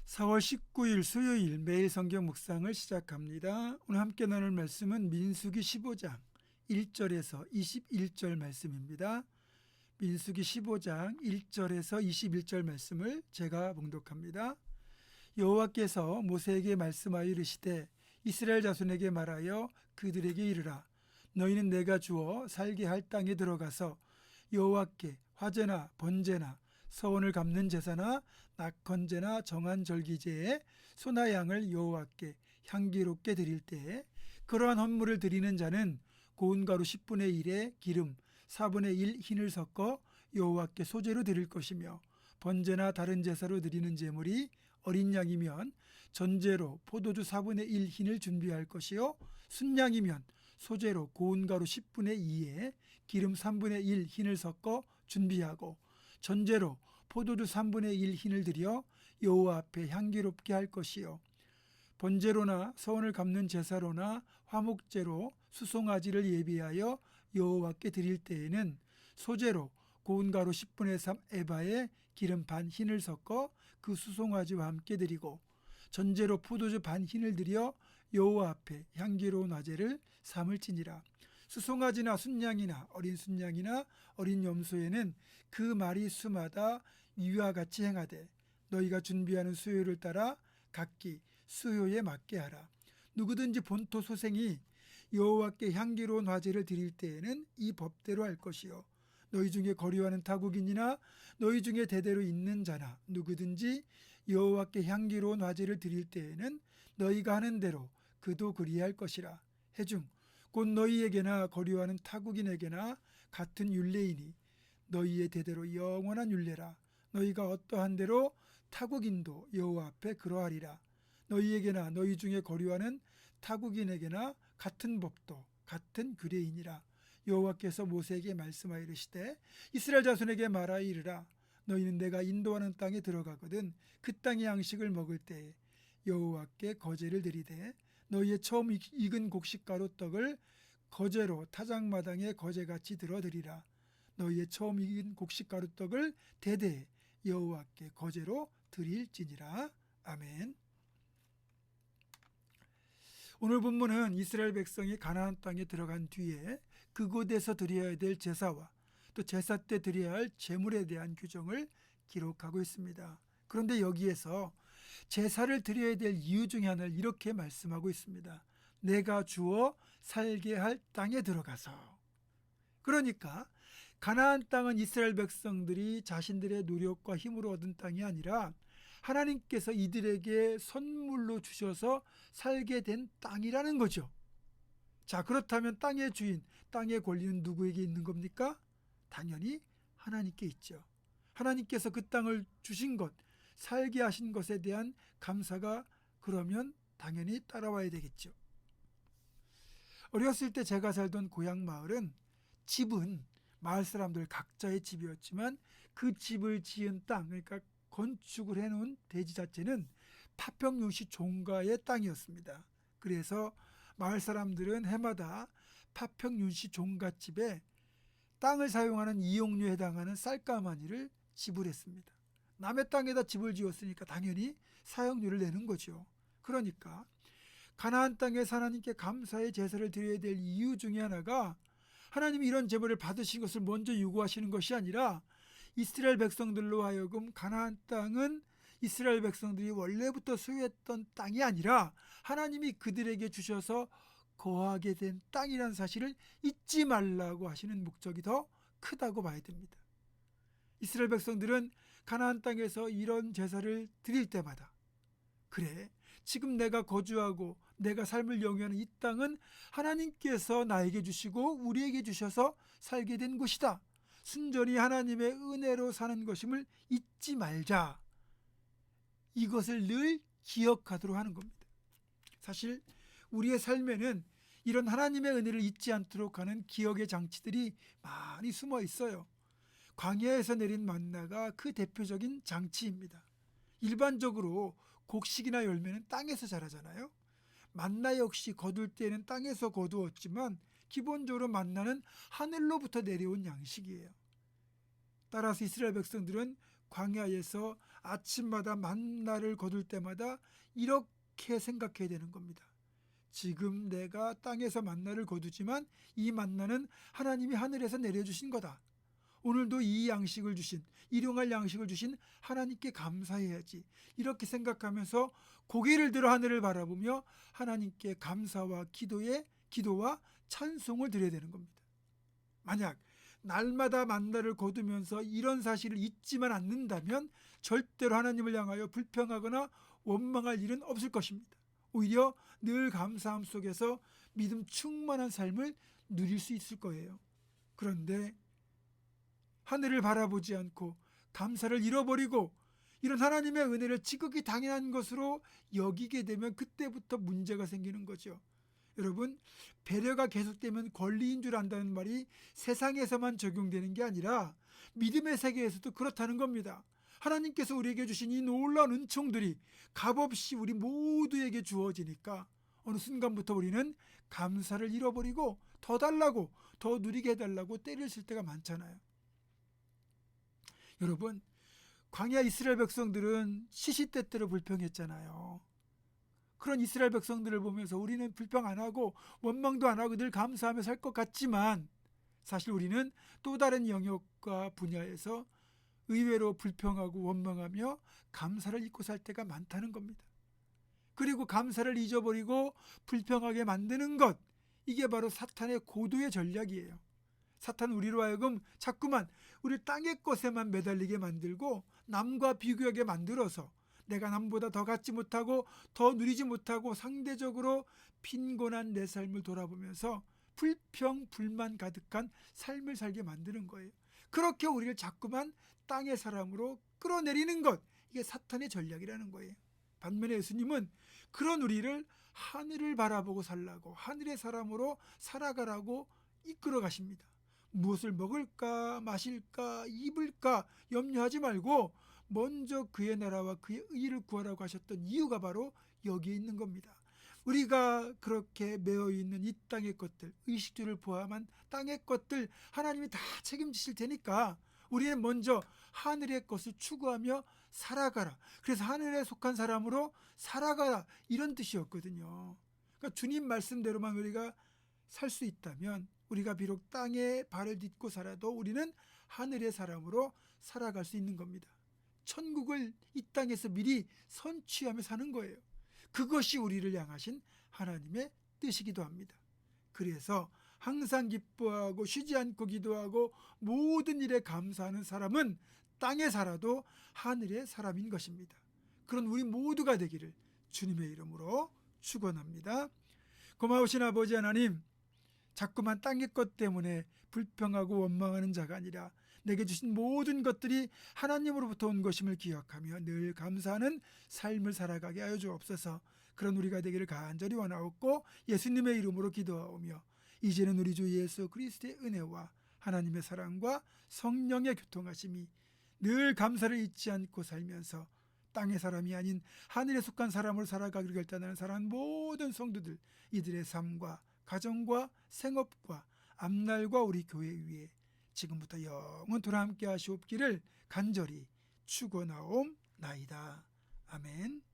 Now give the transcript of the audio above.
4월 19일 수요일 매일 성경 묵상을 시작합니다. 오늘 함께 나눌 말씀은 민수기 15장 1절에서 21절 말씀입니다. 민수기 15장 1절에서 21절 말씀을 제가 봉독합니다. 여호와께서 모세에게 말씀하여 이르시되 이스라엘 자손에게 말하여 그들에게 이르라. 너희는 내가 주어 살게 할 땅에 들어가서 여호와께 화제나 번제나 서원을 갚는 제사나 낙헌제나 정한 절기제에 소나 양을 여호와께 향기롭게 드릴 때에 그러한 헌물을 드리는 자는 고운 가루 10분의 1에 기름 4분의 1 흰을 섞어 여호와께 소제로 드릴 것이며, 번제나 다른 제사로 드리는 제물이 어린 양이면 전제로 포도주 4분의 1 흰을 준비할 것이요, 순양이면 소제로 고운 가루 10분의 2에 기름 3분의 1 흰을 섞어 준비하고, 전제로 포도주 3분의 1 흰을 들여 여호와 앞에 향기롭게 할 것이요, 번제로나 서원을 갚는 제사로나 화목제로 수송아지를 예비하여 여호와께 드릴 때에는 소제로 고운 가루 10분의 3 에바에 기름 반 흰을 섞어 그 수송아지와 함께 드리고, 전제로 포도주 반 흰을 들여 여호와 앞에 향기로운 화제를 삼을지니라. 수송아지나 순양이나 어린 순양이나 어린 염소에는 그 마리 수마다 이와 같이 행하되 너희가 준비하는 수요를 따라 각기 수요에 맞게 하라. 누구든지 본토 소생이 여호와께 향기로운 화제를 드릴 때에는 이 법대로 할 것이요, 너희 중에 거류하는 타국인이나 너희 중에 대대로 있는 자나 누구든지 여호와께 향기로운 화제를 드릴 때에는 너희가 하는 대로 그도 그리할 것이라. 해중 곧 너희에게나 거류하는 타국인에게나 같은 율례이니 너희의 대대로 영원한 율례라. 너희가 어떠한 대로 타국인도 여호와 앞에 그러하리라. 너희에게나 너희 중에 거류하는 타국인에게나 같은 법도 같은 규례이니라. 여호와께서 모세에게 말씀하여 이르시되 이스라엘 자손에게 말하여 이르라. 너희는 내가 인도하는 땅에 들어가거든 그 땅의 양식을 먹을 때에 여호와께 거제를 드리되 너희의 처음 익은 곡식가루 떡을 거제로 타작마당에 거제같이 들어드리라. 너희의 처음 익은 곡식가루 떡을 대대에 여호와께 거제로 드릴지니라. 아멘. 오늘 본문은 이스라엘 백성이 가나안 땅에 들어간 뒤에 그곳에서 드려야 될 제사와 또 제사 때 드려야 할 제물에 대한 규정을 기록하고 있습니다. 그런데 여기에서 제사를 드려야 될 이유 중에 하나를 이렇게 말씀하고 있습니다. 내가 주어 살게 할 땅에 들어가서. 그러니까 가나안 땅은 이스라엘 백성들이 자신들의 노력과 힘으로 얻은 땅이 아니라 하나님께서 이들에게 선물로 주셔서 살게 된 땅이라는 거죠. 자, 그렇다면 땅의 주인, 땅의 권리는 누구에게 있는 겁니까? 당연히 하나님께 있죠. 하나님께서 그 땅을 주신 것, 살게 하신 것에 대한 감사가 그러면 당연히 따라와야 되겠죠. 어렸을 때 제가 살던 고향 마을은 집은 마을 사람들 각자의 집이었지만 그 집을 지은 땅, 그러니까 건축을 해놓은 대지 자체는 파평윤씨 종가의 땅이었습니다. 그래서 마을 사람들은 해마다 파평윤씨 종갓집에 땅을 사용하는 이용료에 해당하는 쌀가마니를 지불했습니다. 남의 땅에다 집을 지었으니까 당연히 사용료를 내는 거죠. 그러니까 가나안 땅에서 하나님께 감사의 제사를 드려야 될 이유 중에 하나가 하나님이 이런 제물을 받으신 것을 먼저 요구하시는 것이 아니라 이스라엘 백성들로 하여금 가나안 땅은 이스라엘 백성들이 원래부터 소유했던 땅이 아니라 하나님이 그들에게 주셔서 거하게 된 땅이라는 사실을 잊지 말라고 하시는 목적이 더 크다고 봐야 됩니다. 이스라엘 백성들은 가나안 땅에서 이런 제사를 드릴 때마다 그래, 지금 내가 거주하고 내가 삶을 영위하는 이 땅은 하나님께서 나에게 주시고 우리에게 주셔서 살게 된 곳이다. 순전히 하나님의 은혜로 사는 것임을 잊지 말자. 이것을 늘 기억하도록 하는 겁니다. 사실 우리의 삶에는 이런 하나님의 은혜를 잊지 않도록 하는 기억의 장치들이 많이 숨어 있어요. 광야에서 내린 만나가 그 대표적인 장치입니다. 일반적으로 곡식이나 열매는 땅에서 자라잖아요. 만나 역시 거둘 때는 땅에서 거두었지만 기본적으로 만나는 하늘로부터 내려온 양식이에요. 따라서 이스라엘 백성들은 광야에서 아침마다 만나를 거둘 때마다 이렇게 생각해야 되는 겁니다. 지금 내가 땅에서 만나를 거두지만 이 만나는 하나님이 하늘에서 내려주신 거다. 오늘도 이 양식을 주신, 일용할 양식을 주신 하나님께 감사해야지. 이렇게 생각하면서 고개를 들어 하늘을 바라보며 하나님께 감사와 기도와 찬송을 드려야 되는 겁니다. 만약 날마다 만나를 거두면서 이런 사실을 잊지만 않는다면 절대로 하나님을 향하여 불평하거나 원망할 일은 없을 것입니다. 오히려 늘 감사함 속에서 믿음 충만한 삶을 누릴 수 있을 거예요. 그런데 하늘을 바라보지 않고 감사를 잃어버리고 이런 하나님의 은혜를 지극히 당연한 것으로 여기게 되면 그때부터 문제가 생기는 거죠. 여러분, 배려가 계속되면 권리인 줄 안다는 말이 세상에서만 적용되는 게 아니라 믿음의 세계에서도 그렇다는 겁니다. 하나님께서 우리에게 주신 이 놀라운 은총들이 값없이 우리 모두에게 주어지니까 어느 순간부터 우리는 감사를 잃어버리고 더 달라고, 더 누리게 해달라고 때를 쓸 때가 많잖아요. 여러분, 광야 이스라엘 백성들은 시시때때로 불평했잖아요. 그런 이스라엘 백성들을 보면서 우리는 불평 안 하고 원망도 안 하고 늘 감사하며 살 것 같지만 사실 우리는 또 다른 영역과 분야에서 의외로 불평하고 원망하며 감사를 잊고 살 때가 많다는 겁니다. 그리고 감사를 잊어버리고 불평하게 만드는 것, 이게 바로 사탄의 고도의 전략이에요. 사탄은 우리로 하여금 자꾸만 우리 땅의 것에만 매달리게 만들고 남과 비교하게 만들어서 내가 남보다 더 갖지 못하고 더 누리지 못하고 상대적으로 빈곤한 내 삶을 돌아보면서 불평, 불만 가득한 삶을 살게 만드는 거예요. 그렇게 우리를 자꾸만 땅의 사람으로 끌어내리는 것, 이게 사탄의 전략이라는 거예요. 반면에 예수님은 그런 우리를 하늘을 바라보고 살라고, 하늘의 사람으로 살아가라고 이끌어 가십니다. 무엇을 먹을까 마실까 입을까 염려하지 말고 먼저 그의 나라와 그의 의를 구하라고 하셨던 이유가 바로 여기에 있는 겁니다. 우리가 그렇게 매어있는 이 땅의 것들, 의식주를 포함한 땅의 것들 하나님이 다 책임지실 테니까 우리는 먼저 하늘의 것을 추구하며 살아가라. 그래서 하늘에 속한 사람으로 살아가라, 이런 뜻이었거든요. 그러니까 주님 말씀대로만 우리가 살 수 있다면 우리가 비록 땅에 발을 딛고 살아도 우리는 하늘의 사람으로 살아갈 수 있는 겁니다. 천국을 이 땅에서 미리 선취하며 사는 거예요. 그것이 우리를 향하신 하나님의 뜻이기도 합니다. 그래서 항상 기뻐하고 쉬지 않고 기도하고 모든 일에 감사하는 사람은 땅에 살아도 하늘의 사람인 것입니다. 그런 우리 모두가 되기를 주님의 이름으로 축원합니다. 고마우신 아버지 하나님, 자꾸만 땅의 것 때문에 불평하고 원망하는 자가 아니라 내게 주신 모든 것들이 하나님으로부터 온 것임을 기억하며 늘 감사하는 삶을 살아가게 하여 주옵소서. 그런 우리가 되기를 간절히 원하옵고 예수님의 이름으로 기도하오며 이제는 우리 주 예수 그리스도의 은혜와 하나님의 사랑과 성령의 교통하심이 늘 감사를 잊지 않고 살면서 땅의 사람이 아닌 하늘에 속한 사람으로 살아가기를 결단하는 사랑하는 모든 성도들, 이들의 삶과 가정과 생업과 앞날과 우리 교회 위에 지금부터 영원토록 함께 하시옵기를 간절히 축원하옵나이다. 아멘.